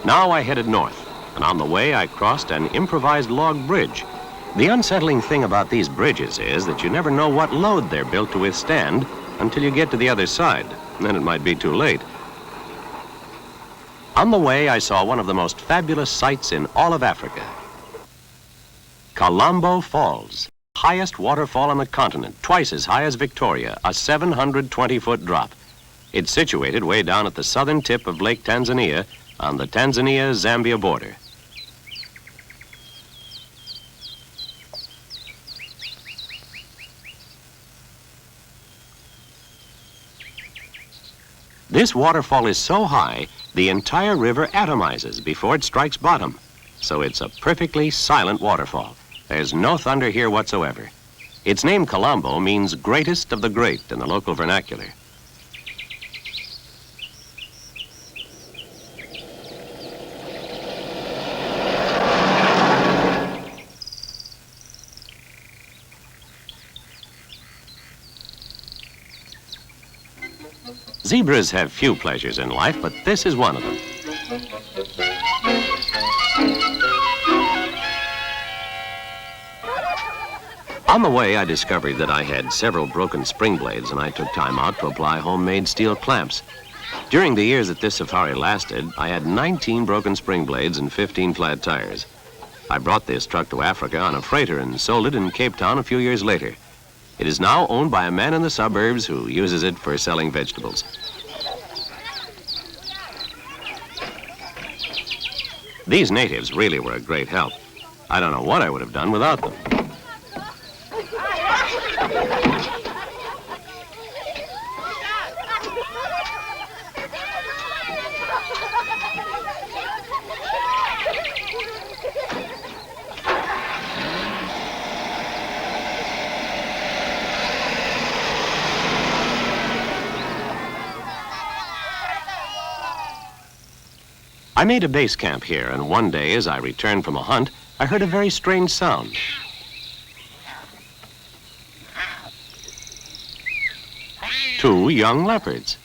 Now I headed north, and on the way I crossed an improvised log bridge. The unsettling thing about these bridges is that you never know what load they're built to withstand until you get to the other side. Then it might be too late. On the way, I saw one of the most fabulous sights in all of Africa. Kalambo Falls, highest waterfall on the continent, twice as high as Victoria, a 720-foot drop. It's situated way down at the southern tip of Lake Tanzania on the Tanzania-Zambia border. This waterfall is so high, the entire river atomizes before it strikes bottom. So it's a perfectly silent waterfall. There's no thunder here whatsoever. Its name, Kalambo, means greatest of the great in the local vernacular. Zebras have few pleasures in life, but this is one of them. On the way, I discovered that I had several broken spring blades, and I took time out to apply homemade steel clamps. During the years that this safari lasted, I had 19 broken spring blades and 15 flat tires. I brought this truck to Africa on a freighter and sold it in Cape Town a few years later. It is now owned by a man in the suburbs who uses it for selling vegetables. These natives really were a great help. I don't know what I would have done without them. I made a base camp here, and one day as I returned from a hunt, I heard a very strange sound. Two young leopards.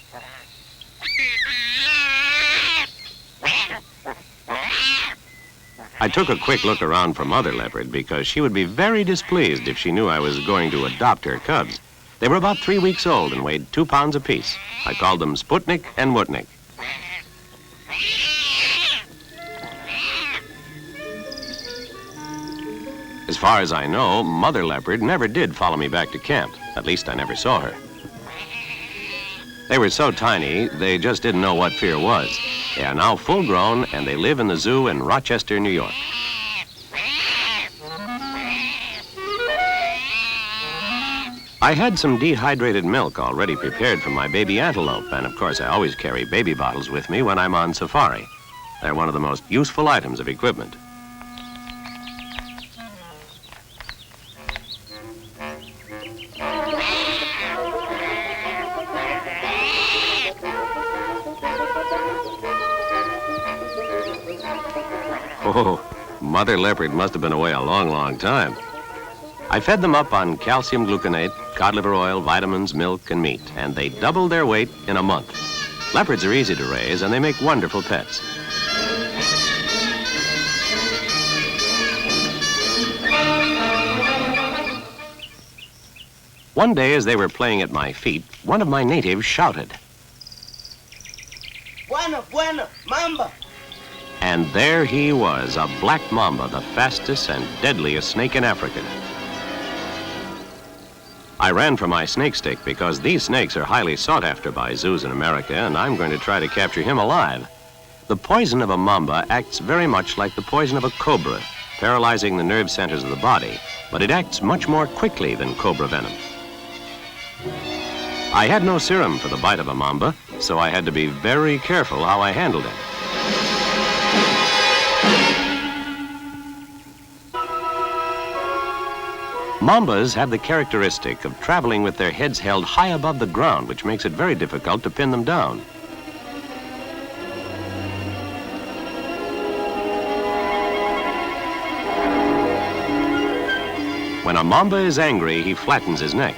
I took a quick look around for Mother Leopard because she would be very displeased if she knew I was going to adopt her cubs. They were about 3 weeks old and weighed 2 pounds apiece. I called them Sputnik and Mutnik. As far as I know, Mother Leopard never did follow me back to camp. At least I never saw her. They were so tiny, they just didn't know what fear was. They are now full grown, and they live in the zoo in Rochester, New York. I had some dehydrated milk already prepared for my baby antelope, and of course I always carry baby bottles with me when I'm on safari. They're one of the most useful items of equipment. Oh, Mother Leopard must have been away a long, long time. I fed them up on calcium gluconate, cod liver oil, vitamins, milk, and meat, and they doubled their weight in a month. Leopards are easy to raise, and they make wonderful pets. One day, as they were playing at my feet, one of my natives shouted. Bueno, bueno, mamba! And there he was, a black mamba, the fastest and deadliest snake in Africa. I ran for my snake stick because these snakes are highly sought after by zoos in America, and I'm going to try to capture him alive. The poison of a mamba acts very much like the poison of a cobra, paralyzing the nerve centers of the body, but it acts much more quickly than cobra venom. I had no serum for the bite of a mamba, so I had to be very careful how I handled him. Mambas have the characteristic of traveling with their heads held high above the ground, which makes it very difficult to pin them down. When a mamba is angry, he flattens his neck.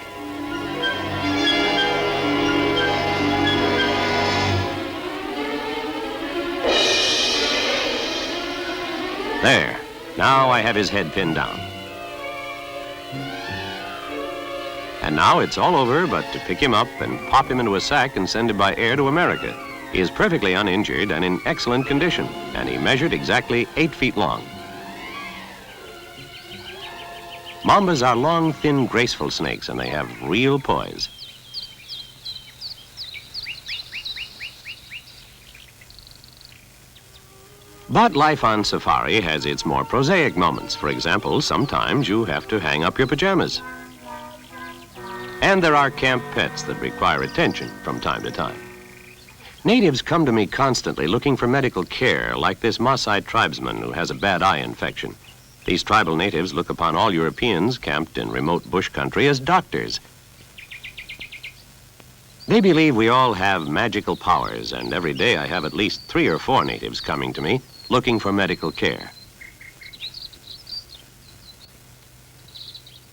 There. Now I have his head pinned down. And now it's all over but to pick him up and pop him into a sack and send him by air to America. He is perfectly uninjured and in excellent condition, and he measured exactly 8 feet long. Mambas are long, thin, graceful snakes, and they have real poise. But life on safari has its more prosaic moments. For example, sometimes you have to hang up your pajamas. And there are camp pets that require attention from time to time. Natives come to me constantly looking for medical care, like this Maasai tribesman who has a bad eye infection. These tribal natives look upon all Europeans camped in remote bush country as doctors. They believe we all have magical powers, and every day I have at least 3 or 4 natives coming to me looking for medical care.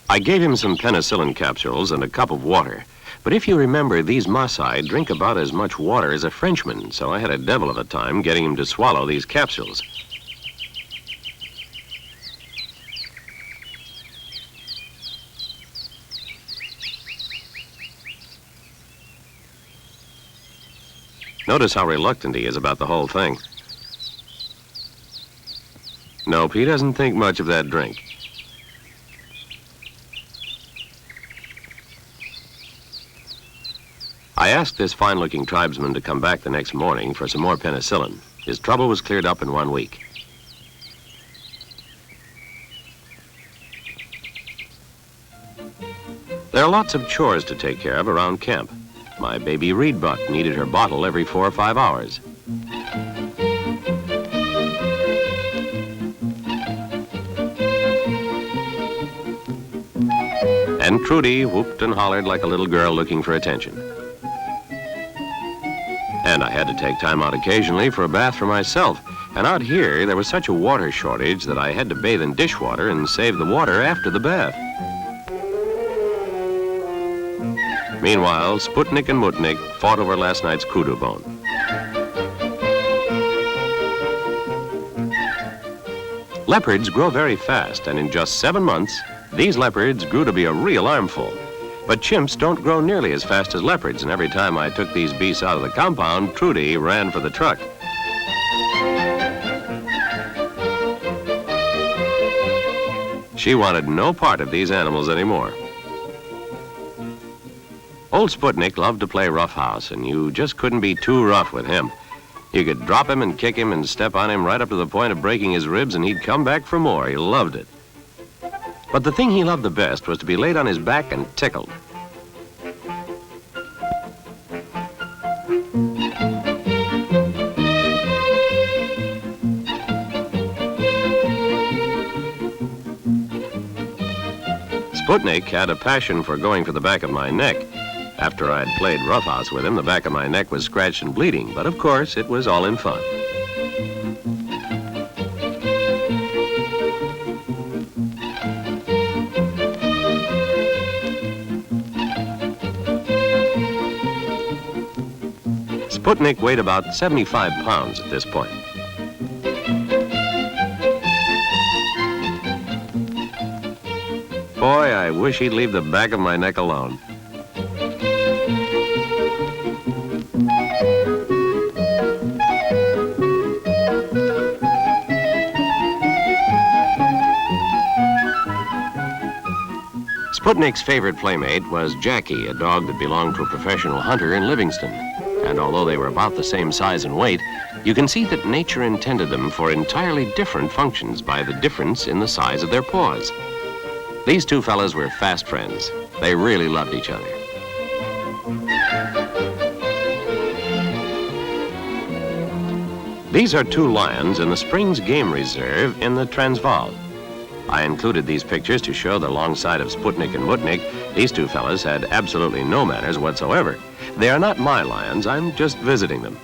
I gave him some penicillin capsules and a cup of water. But if you remember, these Maasai drink about as much water as a Frenchman, so I had a devil of a time getting him to swallow these capsules. Notice how reluctant he is about the whole thing. Nope, he doesn't think much of that drink. I asked this fine-looking tribesman to come back the next morning for some more penicillin. His trouble was cleared up in 1 week. There are lots of chores to take care of around camp. My baby reed buck needed her bottle every 4 or 5 hours. And Trudy whooped and hollered like a little girl looking for attention. And I had to take time out occasionally for a bath for myself. And out here, there was such a water shortage that I had to bathe in dishwater and save the water after the bath. Meanwhile, Sputnik and Mutnik fought over last night's kudu bone. Leopards grow very fast, and in just 7 months, these leopards grew to be a real armful. But chimps don't grow nearly as fast as leopards, and every time I took these beasts out of the compound, Trudy ran for the truck. She wanted no part of these animals anymore. Old Sputnik loved to play roughhouse, and you just couldn't be too rough with him. You could drop him and kick him and step on him right up to the point of breaking his ribs, and he'd come back for more. He loved it. But the thing he loved the best was to be laid on his back and tickled. Sputnik had a passion for going for the back of my neck. After I'd played roughhouse with him, the back of my neck was scratched and bleeding, but of course, it was all in fun. Sputnik weighed about 75 pounds at this point. Boy, I wish he'd leave the back of my neck alone. Sputnik's favorite playmate was Jackie, a dog that belonged to a professional hunter in Livingston. And although they were about the same size and weight, you can see that nature intended them for entirely different functions by the difference in the size of their paws. These two fellas were fast friends. They really loved each other. These are 2 lions in the Springs Game Reserve in the Transvaal. I included these pictures to show that alongside of Sputnik and Mutnik, these 2 fellas had absolutely no manners whatsoever. They are not my lions, I'm just visiting them.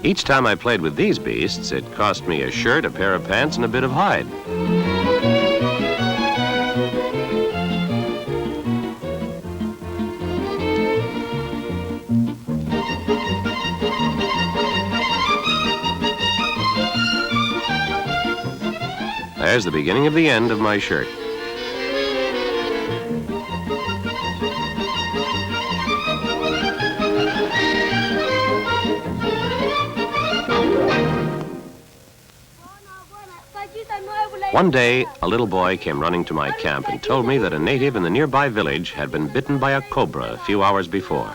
Each time I played with these beasts, it cost me a shirt, a pair of pants, and a bit of hide. there's the beginning of the end of my shirt. One day, a little boy came running to my camp and told me that a native in the nearby village had been bitten by a cobra a few hours before.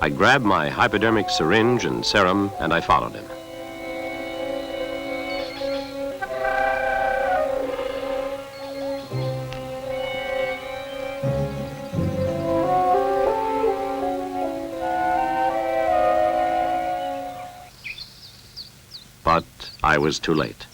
I grabbed my hypodermic syringe and serum, and I followed him. But I was too late.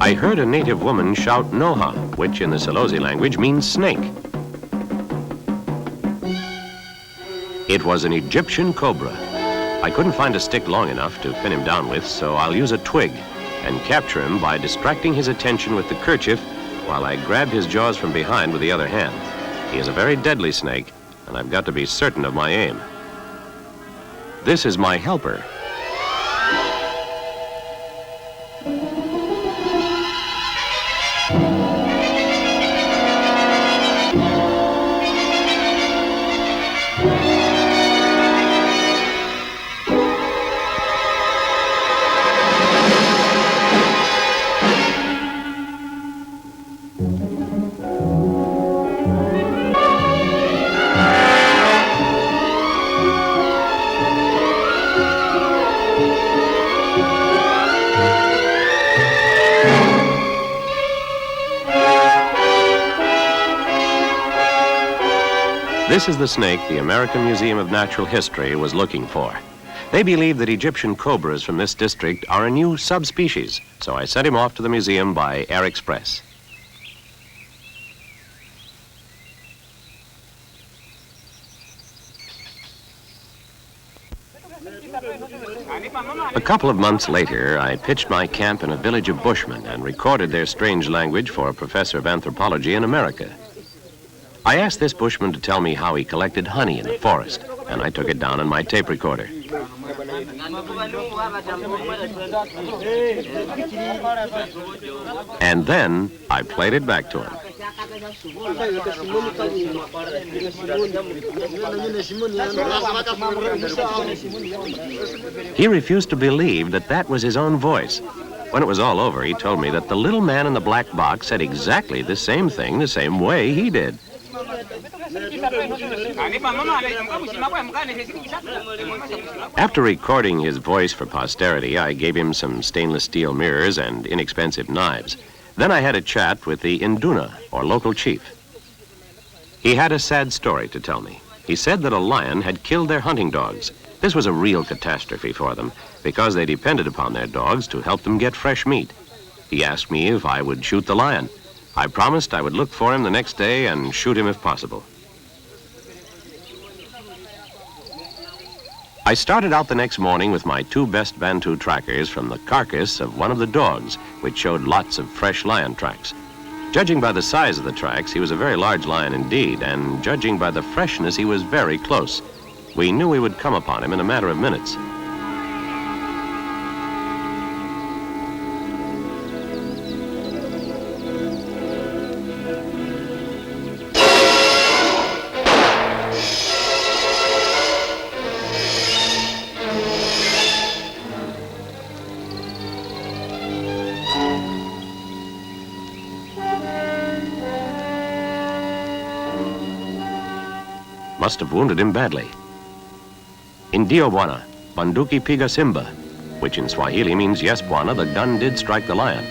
I heard a native woman shout Noha, which in the Salosi language means snake. It was an Egyptian cobra. I couldn't find a stick long enough to pin him down with, so I'll use a twig and capture him by distracting his attention with the kerchief while I grabbed his jaws from behind with the other hand. He is a very deadly snake, and I've got to be certain of my aim. This is my helper. This is the snake the American Museum of Natural History was looking for. They believe that Egyptian cobras from this district are a new subspecies, so I sent him off to the museum by air express. A couple of months later, I pitched my camp in a village of Bushmen and recorded their strange language for a professor of anthropology in America. I asked this bushman to tell me how he collected honey in the forest, and I took it down on my tape recorder. And then I played it back to him. He refused to believe that that was his own voice. When it was all over, he told me that the little man in the black box said exactly the same thing the same way he did. After recording his voice for posterity, I gave him some stainless steel mirrors and inexpensive knives. Then I had a chat with the Induna, or local chief. He had a sad story to tell me. He said that a lion had killed their hunting dogs. This was a real catastrophe for them, because they depended upon their dogs to help them get fresh meat. He asked me if I would shoot the lion. I promised I would look for him the next day and shoot him if possible. I started out the next morning with my two best Bantu trackers from the carcass of one of the dogs, which showed lots of fresh lion tracks. Judging by the size of the tracks, he was a very large lion indeed, and judging by the freshness, he was very close. We knew we would come upon him in a matter of minutes. Must have wounded him badly. Ndio Bwana, Bunduki Piga Simba, which in Swahili means, yes, Bwana, the gun did strike the lion.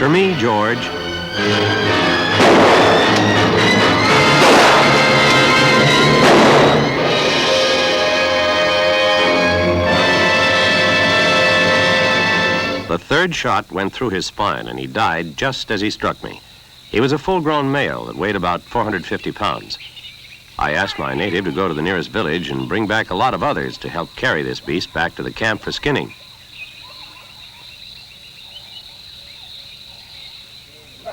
After me, George. The third shot went through his spine, and he died just as he struck me. He was a full-grown male that weighed about 450 pounds. I asked my native to go to the nearest village and bring back a lot of others to help carry this beast back to the camp for skinning.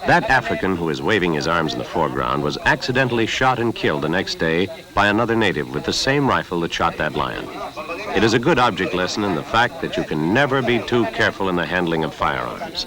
That African who is waving his arms in the foreground was accidentally shot and killed the next day by another native with the same rifle that shot that lion. It is a good object lesson in the fact that you can never be too careful in the handling of firearms.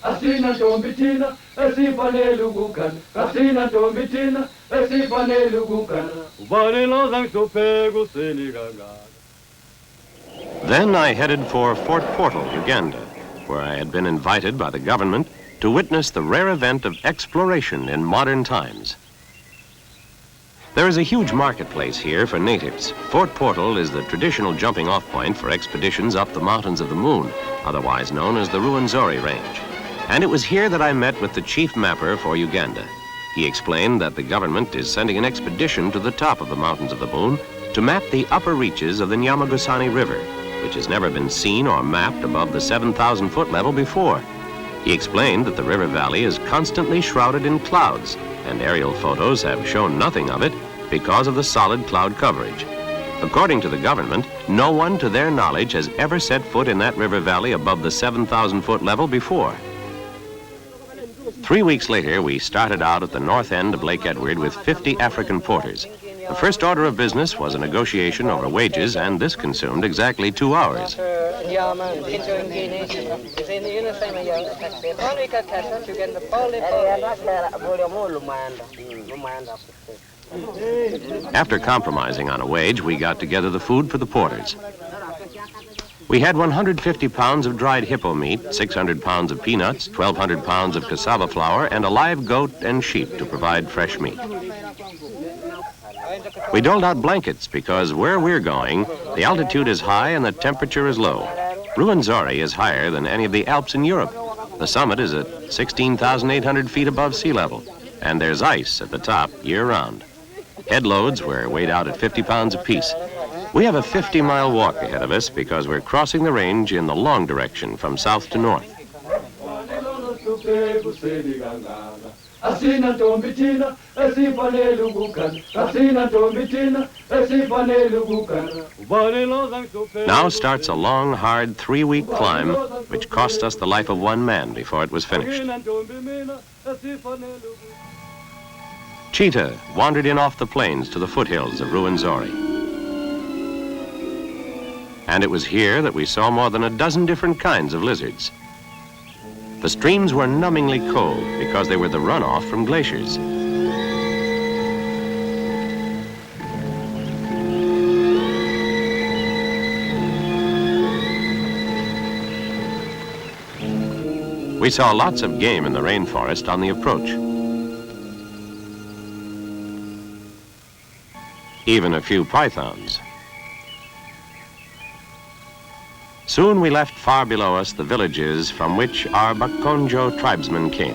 Asina tombitina, esifanele ukukana. Asina tombitina, esifanele ukukana. Ubani loza ngisupe kuseni kangaka. Then I headed for Fort Portal, Uganda, where I had been invited by the government to witness the rare event of exploration in modern times. There is a huge marketplace here for natives. Fort Portal is the traditional jumping-off point for expeditions up the mountains of the moon, otherwise known as the Ruwenzori Range. And it was here that I met with the chief mapper for Uganda. He explained that the government is sending an expedition to the top of the mountains of the moon to map the upper reaches of the Nyamagusani River, which has never been seen or mapped above the 7,000-foot level before. He explained that the river valley is constantly shrouded in clouds, and aerial photos have shown nothing of it because of the solid cloud coverage. According to the government, no one to their knowledge has ever set foot in that river valley above the 7,000-foot level before. 3 weeks later, we started out at the north end of Lake Edward with 50 African porters. The first order of business was a negotiation over wages, and this consumed exactly 2 hours. After compromising on a wage, we got together the food for the porters. We had 150 pounds of dried hippo meat, 600 pounds of peanuts, 1,200 pounds of cassava flour, and a live goat and sheep to provide fresh meat. We doled out blankets because where we're going, the altitude is high and the temperature is low. Ruwenzori is higher than any of the Alps in Europe. The summit is at 16,800 feet above sea level, and there's ice at the top year-round. Head loads were weighed out at 50 pounds apiece. We have a 50-mile walk ahead of us because we're crossing the range in the long direction from south to north. Now starts a long, hard 3-week climb, which cost us the life of one man before it was finished. Cheetah wandered in off the plains to the foothills of Ruwenzori. And it was here that we saw more than a dozen different kinds of lizards. The streams were numbingly cold because they were the runoff from glaciers. We saw lots of game in the rainforest on the approach. Even a few pythons. Soon we left far below us the villages from which our Bakonjo tribesmen came.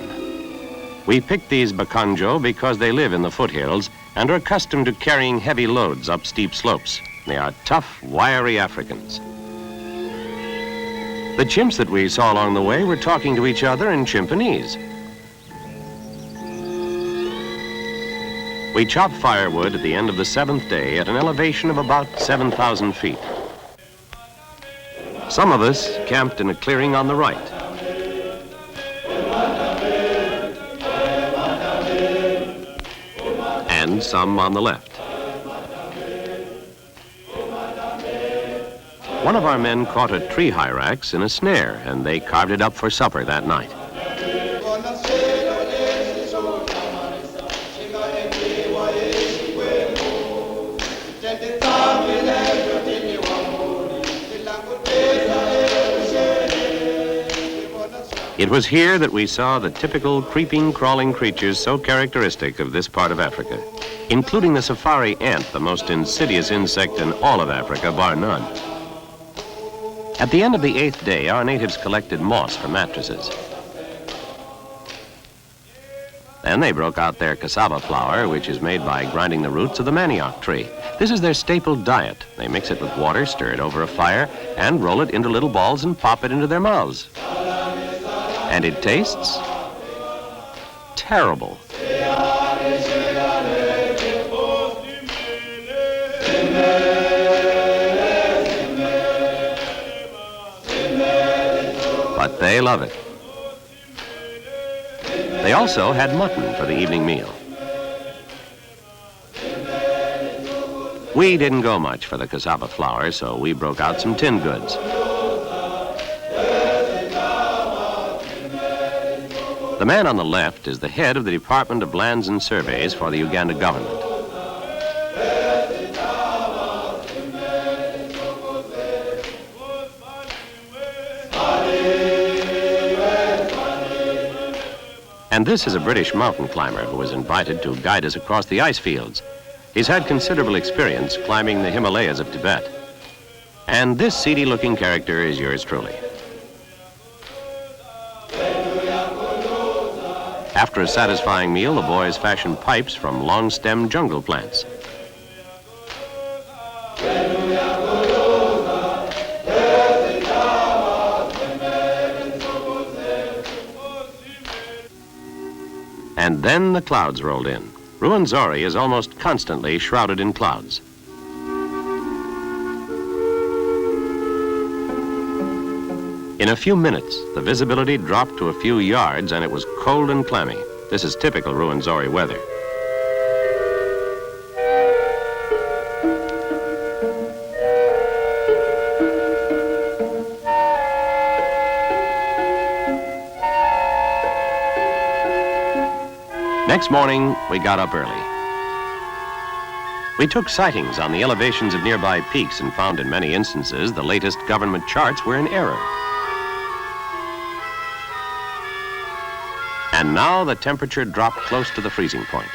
We picked these Bakonjo because they live in the foothills and are accustomed to carrying heavy loads up steep slopes. They are tough, wiry Africans. The chimps that we saw along the way were talking to each other in Chimpanese. We chopped firewood at the end of the 7th day at an elevation of about 7,000 feet. Some of us camped in a clearing on the right. And some on the left. One of our men caught a tree hyrax in a snare, and they carved it up for supper that night. It was here that we saw the typical creeping, crawling creatures so characteristic of this part of Africa, including the safari ant, the most insidious insect in all of Africa, bar none. At the end of the 8th day, our natives collected moss for mattresses. Then they broke out their cassava flour, which is made by grinding the roots of the manioc tree. This is their staple diet. They mix it with water, stir it over a fire, and roll it into little balls and pop it into their mouths. And it tastes terrible. But they love it. They also had mutton for the evening meal. We didn't go much for the cassava flour, so we broke out some tinned goods. The man on the left is the head of the Department of Lands and Surveys for the Uganda government. And this is a British mountain climber who was invited to guide us across the ice fields. He's had considerable experience climbing the Himalayas of Tibet. And this seedy-looking character is yours truly. After a satisfying meal, the boys fashioned pipes from long-stemmed jungle plants. And then the clouds rolled in. Ruwenzori is almost constantly shrouded in clouds. In a few minutes, the visibility dropped to a few yards and it was cold and clammy. This is typical Ruwenzori weather. Next morning, we got up early. We took sightings on the elevations of nearby peaks and found in many instances the latest government charts were in error. And now the temperature dropped close to the freezing point.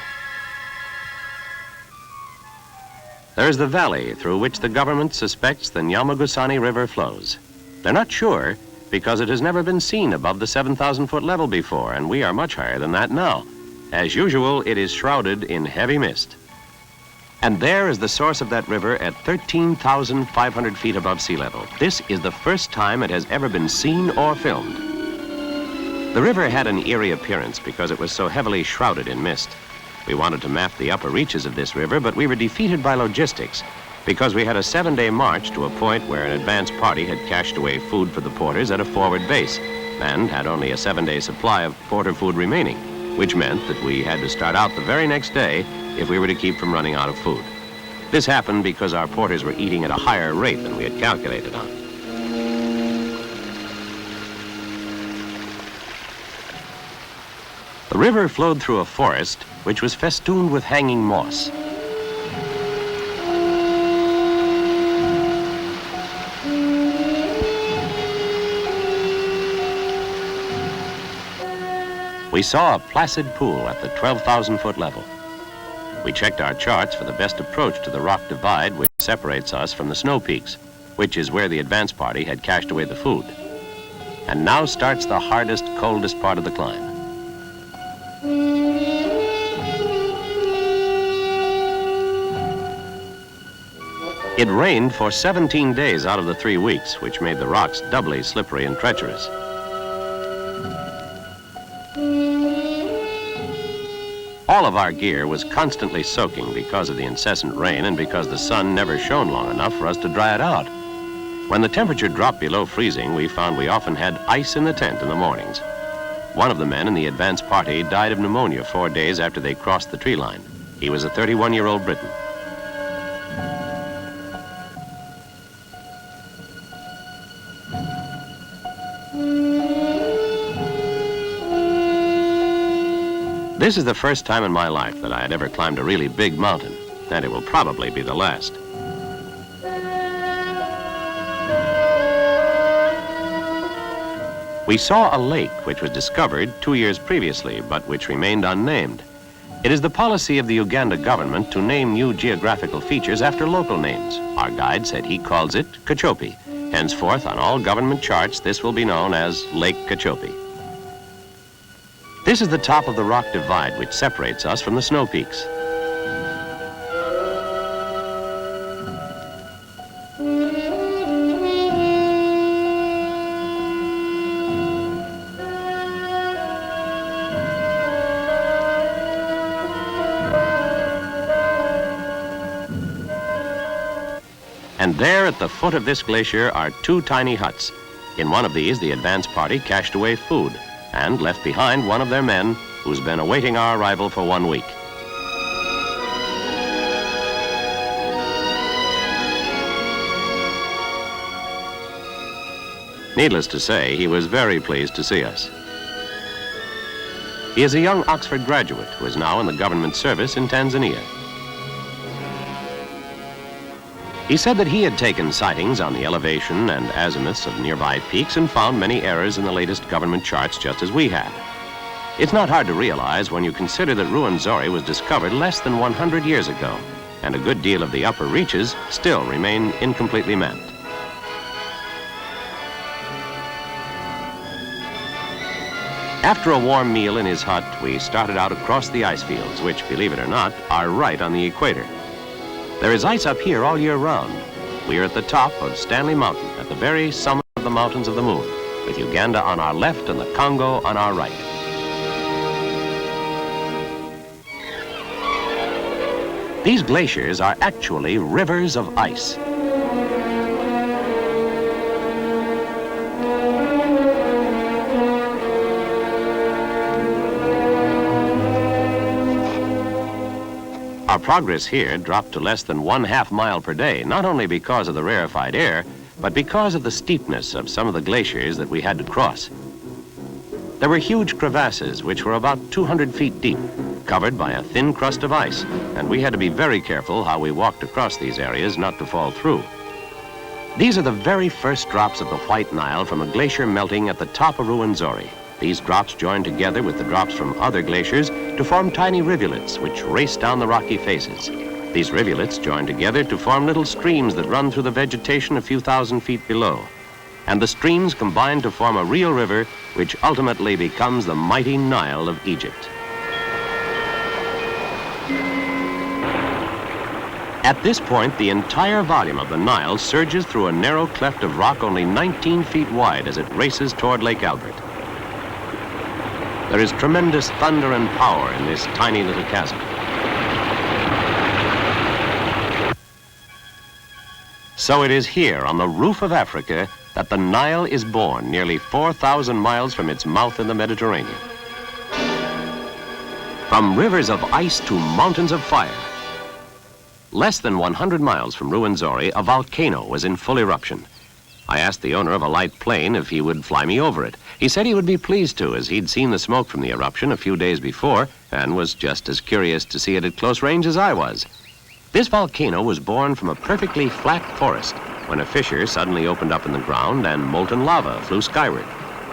There is the valley through which the government suspects the Nyamagusani River flows. They're not sure because it has never been seen above the 7,000-foot level before, and we are much higher than that now. As usual, it is shrouded in heavy mist. And there is the source of that river at 13,500 feet above sea level. This is the first time it has ever been seen or filmed. The river had an eerie appearance because it was so heavily shrouded in mist. We wanted to map the upper reaches of this river, but we were defeated by logistics because we had a 7-day march to a point where an advance party had cached away food for the porters at a forward base and had only a 7-day supply of porter food remaining, which meant that we had to start out the very next day if we were to keep from running out of food. This happened because our porters were eating at a higher rate than we had calculated on. The river flowed through a forest which was festooned with hanging moss. We saw a placid pool at the 12,000-foot level. We checked our charts for the best approach to the rock divide which separates us from the snow peaks, which is where the advance party had cached away the food. And now starts the hardest, coldest part of the climb. It rained for 17 days out of the 3 weeks, which made the rocks doubly slippery and treacherous. All of our gear was constantly soaking because of the incessant rain and because the sun never shone long enough for us to dry it out. When the temperature dropped below freezing, we found we often had ice in the tent in the mornings. One of the men in the advance party died of pneumonia 4 days after they crossed the tree line. He was a 31-year-old Briton. This is the first time in my life that I had ever climbed a really big mountain, and it will probably be the last. We saw a lake which was discovered 2 years previously, but which remained unnamed. It is the policy of the Uganda government to name new geographical features after local names. Our guide said he calls it Cachope. Henceforth, on all government charts, this will be known as Lake Cachope. This is the top of the rock divide which separates us from the snow peaks. And there at the foot of this glacier are two tiny huts. In one of these, the advance party cached away food and left behind one of their men who's been awaiting our arrival for 1 week. Needless to say, he was very pleased to see us. He is a young Oxford graduate who is now in the government service in Tanzania. He said that he had taken sightings on the elevation and azimuths of nearby peaks and found many errors in the latest government charts just as we had. It's not hard to realize when you consider that Ruwenzori was discovered less than 100 years ago, and a good deal of the upper reaches still remain incompletely mapped. After a warm meal in his hut, we started out across the ice fields, which, believe it or not, are right on the equator. There is ice up here all year round. We are at the top of Stanley Mountain, at the very summit of the Mountains of the Moon, with Uganda on our left and the Congo on our right. These glaciers are actually rivers of ice. Our progress here dropped to less than 1/2 mile per day, not only because of the rarefied air, but because of the steepness of some of the glaciers that we had to cross. There were huge crevasses which were about 200 feet deep, covered by a thin crust of ice, and we had to be very careful how we walked across these areas not to fall through. These are the very first drops of the White Nile from a glacier melting at the top of Ruwenzori. These drops join together with the drops from other glaciers to form tiny rivulets which race down the rocky faces. These rivulets join together to form little streams that run through the vegetation a few thousand feet below. And the streams combine to form a real river which ultimately becomes the mighty Nile of Egypt. At this point, the entire volume of the Nile surges through a narrow cleft of rock only 19 feet wide as it races toward Lake Albert. There is tremendous thunder and power in this tiny little chasm. So it is here on the roof of Africa that the Nile is born, nearly 4,000 miles from its mouth in the Mediterranean. From rivers of ice to mountains of fire. Less than 100 miles from Ruwenzori, a volcano was in full eruption. I asked the owner of a light plane if he would fly me over it. He said he would be pleased to, as he'd seen the smoke from the eruption a few days before and was just as curious to see it at close range as I was. This volcano was born from a perfectly flat forest when a fissure suddenly opened up in the ground and molten lava flew skyward.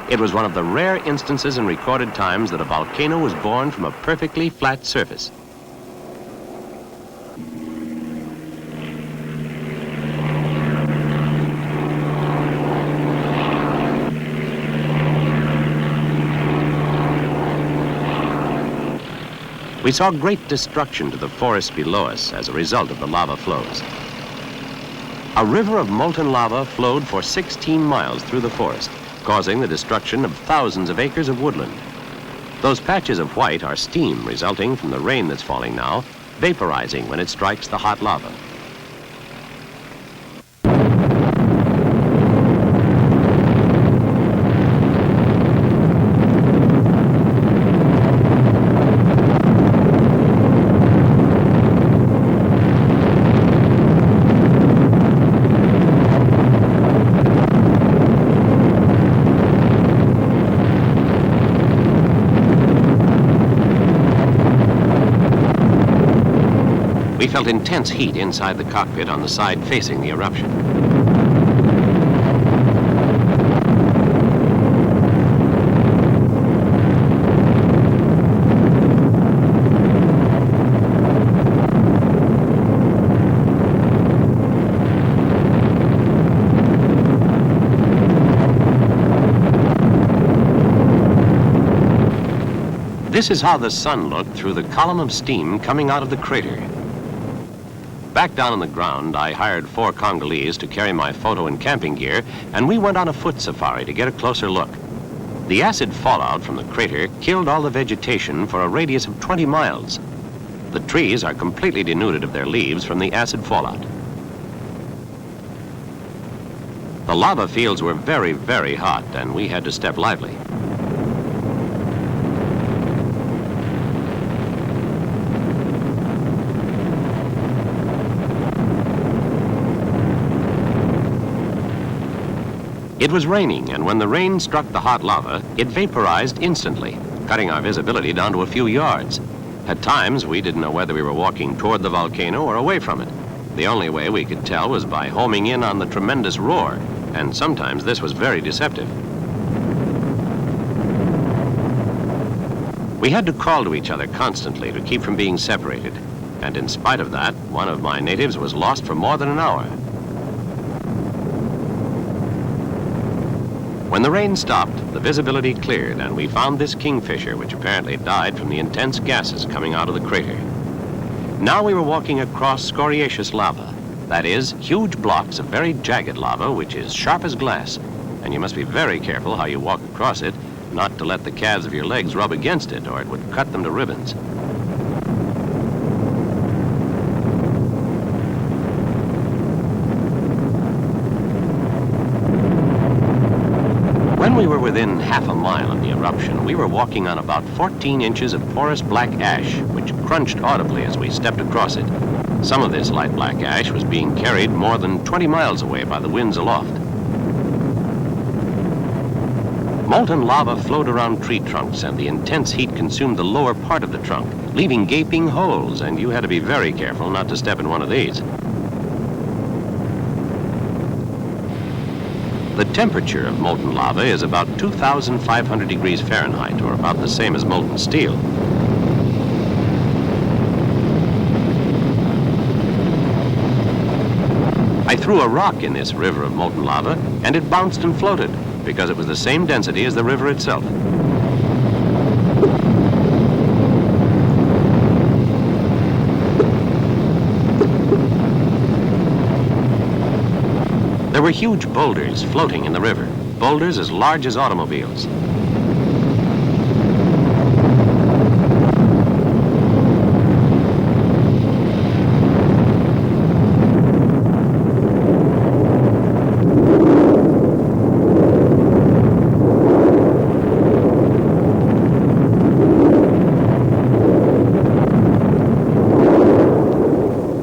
It was one of the rare instances in recorded times that a volcano was born from a perfectly flat surface. We saw great destruction to the forest below us as a result of the lava flows. A river of molten lava flowed for 16 miles through the forest, causing the destruction of thousands of acres of woodland. Those patches of white are steam resulting from the rain that's falling now, vaporizing when it strikes the hot lava. We felt intense heat inside the cockpit on the side facing the eruption. This is how the sun looked through the column of steam coming out of the crater. Back down on the ground, I hired 4 Congolese to carry my photo and camping gear, and we went on a foot safari to get a closer look. The acid fallout from the crater killed all the vegetation for a radius of 20 miles. The trees are completely denuded of their leaves from the acid fallout. The lava fields were very, very hot, and we had to step lively. It was raining, and when the rain struck the hot lava, it vaporized instantly, cutting our visibility down to a few yards. At times, we didn't know whether we were walking toward the volcano or away from it. The only way we could tell was by homing in on the tremendous roar, and sometimes this was very deceptive. We had to call to each other constantly to keep from being separated, and in spite of that, one of my natives was lost for more than an hour. When the rain stopped, the visibility cleared, and we found this kingfisher, which apparently died from the intense gases coming out of the crater. Now we were walking across scoriaceous lava. That is, huge blocks of very jagged lava, which is sharp as glass, and you must be very careful how you walk across it, not to let the calves of your legs rub against it, or it would cut them to ribbons. When we were within half a mile of the eruption, we were walking on about 14 inches of porous black ash, which crunched audibly as we stepped across it. Some of this light black ash was being carried more than 20 miles away by the winds aloft. Molten lava flowed around tree trunks, and the intense heat consumed the lower part of the trunk, leaving gaping holes, and you had to be very careful not to step in one of these. The temperature of molten lava is about 2,500 degrees Fahrenheit, or about the same as molten steel. I threw a rock in this river of molten lava, and it bounced and floated, because it was the same density as the river itself. There were huge boulders floating in the river, boulders as large as automobiles.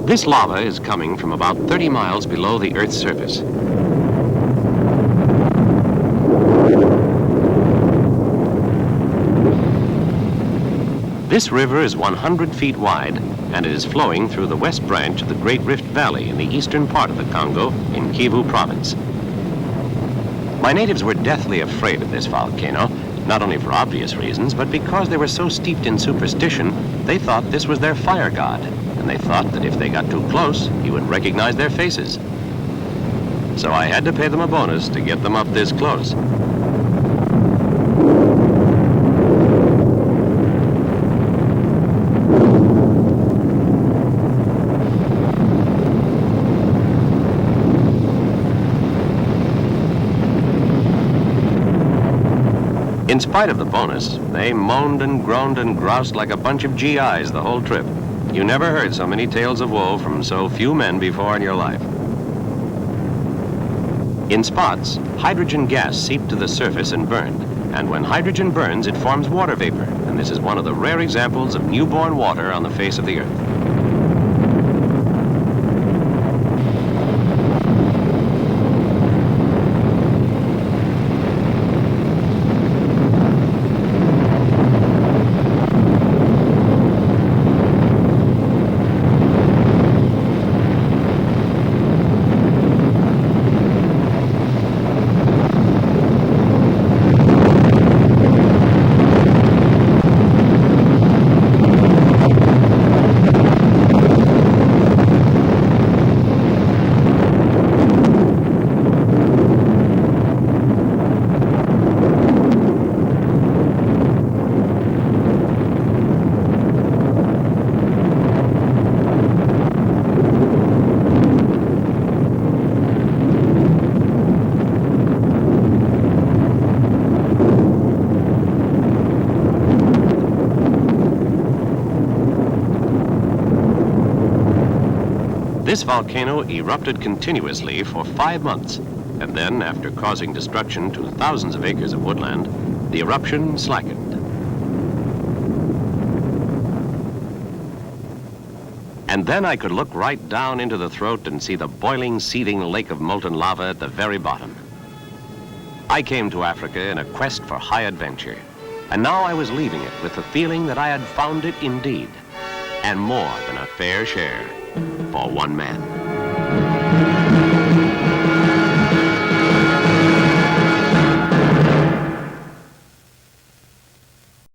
This lava is coming from about 30 miles below the Earth's surface. This river is 100 feet wide, and it is flowing through the west branch of the Great Rift Valley in the eastern part of the Congo in Kivu province. My natives were deathly afraid of this volcano, not only for obvious reasons, but because they were so steeped in superstition, they thought this was their fire god, and they thought that if they got too close, he would recognize their faces. So I had to pay them a bonus to get them up this close. In spite of the bonus, they moaned and groaned and groused like a bunch of GIs the whole trip. You never heard so many tales of woe from so few men before in your life. In spots, hydrogen gas seeped to the surface and burned, and when hydrogen burns, it forms water vapor, and this is one of the rare examples of newborn water on the face of the Earth. This volcano erupted continuously for 5 months, and then, after causing destruction to thousands of acres of woodland, the eruption slackened. And then I could look right down into the throat and see the boiling, seething lake of molten lava at the very bottom. I came to Africa in a quest for high adventure, and now I was leaving it with the feeling that I had found it indeed, and more than a fair share for one man.